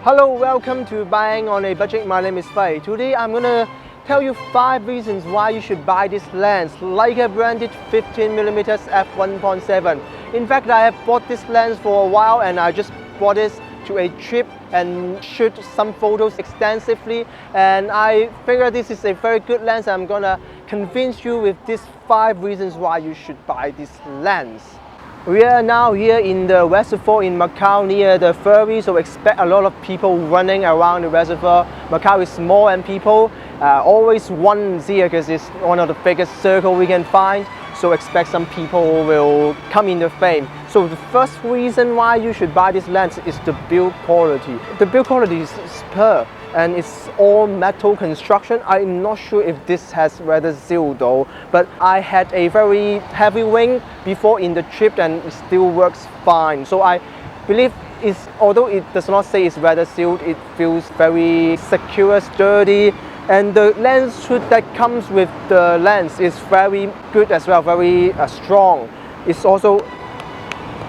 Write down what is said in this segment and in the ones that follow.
Hello, welcome to Buying on a Budget. My name is Fei. Today I'm gonna tell you 5 reasons why you should buy this lens, Leica branded 15mm F1.7. In fact, I have bought this lens for a while and I just bought it to a trip and shoot some photos extensively, and I figure this is a very good lens. I'm gonna convince you with these 5 reasons why you should buy this lens. We are now here in the reservoir in Macau near the ferry, so expect a lot of people running around the reservoir. Macau is small and people always runs here because it's one of the biggest circles we can find, so expect some people will come in the frame. So the first reason why you should buy this lens is the build quality. The build quality is superb and it's all metal construction. I'm not sure if this has weather seal though, but I had a very heavy rain before in the trip and it still works fine. So I believe although it does not say it's weather sealed, it feels very secure, sturdy, and the lens hood that comes with the lens is very good as well, very strong. It's also,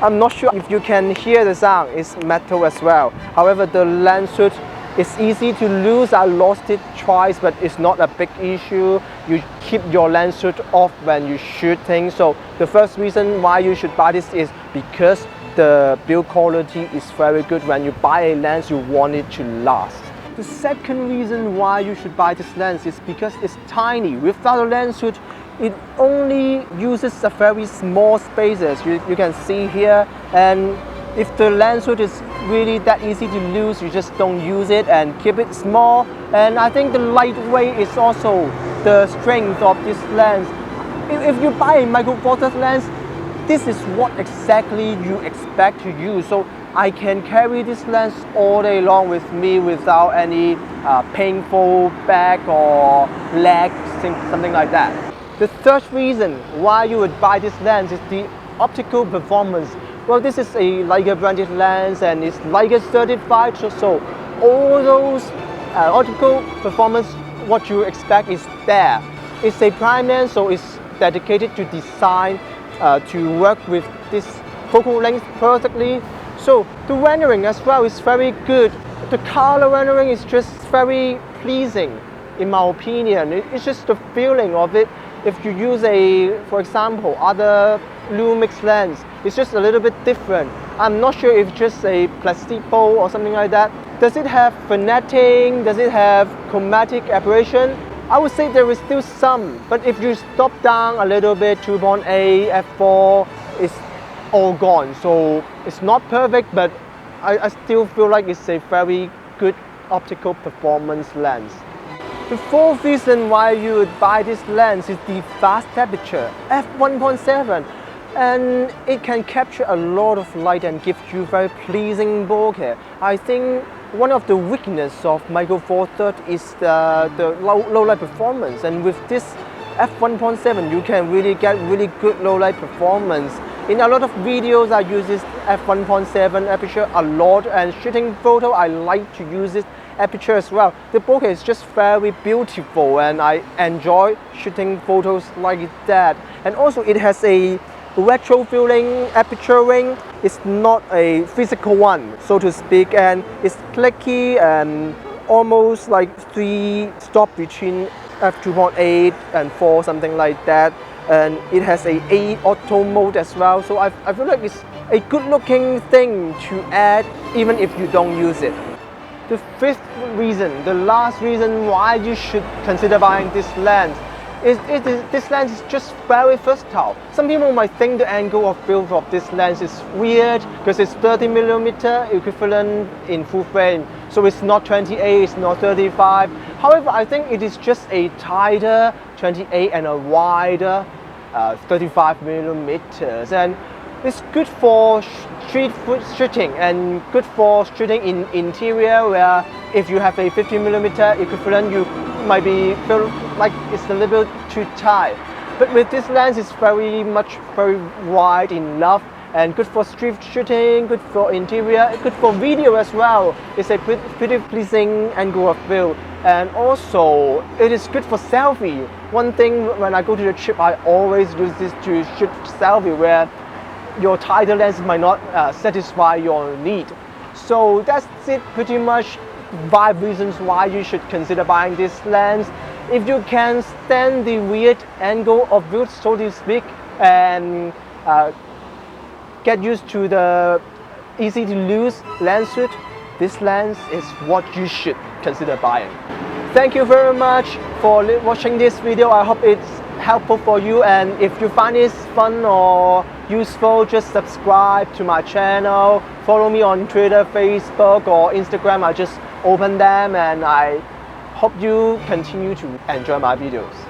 I'm not sure if you can hear the sound, it's metal as well. However, the lens hood is easy to lose. I lost it twice, but it's not a big issue. You keep your lens hood off when you shooting. So the first reason why you should buy this is because the build quality is very good. When you buy a lens, you want it to last. The second reason why you should buy this lens is because it's tiny. Without a lens hood, it only uses a very small spaces. You can see here, and if the lens hood is really that easy to lose, you just don't use it and keep it small. And I think the lightweight is also the strength of this lens. If you buy a micro four thirds lens, this is what exactly you expect to use. So I can carry this lens all day long with me without any painful back or leg, something like that. The third reason why you would buy this lens is the optical performance. Well, this is a Leica branded lens and it's Leica certified, so all those optical performance, what you expect is there. It's a prime lens, so it's dedicated to design to work with this focal length perfectly. So the rendering as well is very good. The color rendering is just very pleasing in my opinion. It's just the feeling of it. If you use for example, other Lumix lens, it's just a little bit different. I'm not sure if it's just a placebo or something like that. Does it have vignetting? Does it have chromatic aberration? I would say there is still some, but if you stop down a little bit, 2.8, f4, it's all gone. So it's not perfect, but I still feel like it's a very good optical performance lens. The fourth reason why you would buy this lens is the fast aperture, f1.7. And it can capture a lot of light and give you very pleasing bokeh. I think one of the weaknesses of micro four thirds is the low light performance, and with this f1.7 you can really get really good low light performance. In a lot of videos I use this f1.7 aperture a lot, and shooting photo I like to use this aperture as well. The bokeh is just very beautiful and I enjoy shooting photos like that. And also it has a retro feeling aperture ring. It's not a physical one, so to speak, and it's clicky and almost like 3 stop between f2.8 and 4, something like that. And it has a 8 auto mode as well, so I feel like it's a good looking thing to add even if you don't use it. The fifth reason, the last reason why you should consider buying this lens this lens is just very versatile. Some people might think the angle of view of this lens is weird because it's 30mm equivalent in full frame. So it's not 28, it's not 35. However, I think it is just a tighter 28 and a wider 35mm. And it's good for street foot shooting and good for shooting in interior, where if you have a 50mm equivalent, you might feel like it's a little bit too tight. But with this lens, it's very wide enough and good for street shooting, good for interior, good for video as well. It's a pretty pleasing angle of view, and also it is good for selfie. One thing, when I go to the trip, I always use this to shoot selfie where your tighter lens might not satisfy your need. So that's it pretty much. 5 reasons why you should consider buying this lens. If you can stand the weird angle of view, so to speak, and get used to the easy to lose lens suit, this lens is what you should consider buying. Thank you very much for watching this video. I hope it's helpful for you, and if you find this fun or useful, just subscribe to my channel, follow me on Twitter, Facebook or Instagram. I just open them, and I hope you continue to enjoy my videos.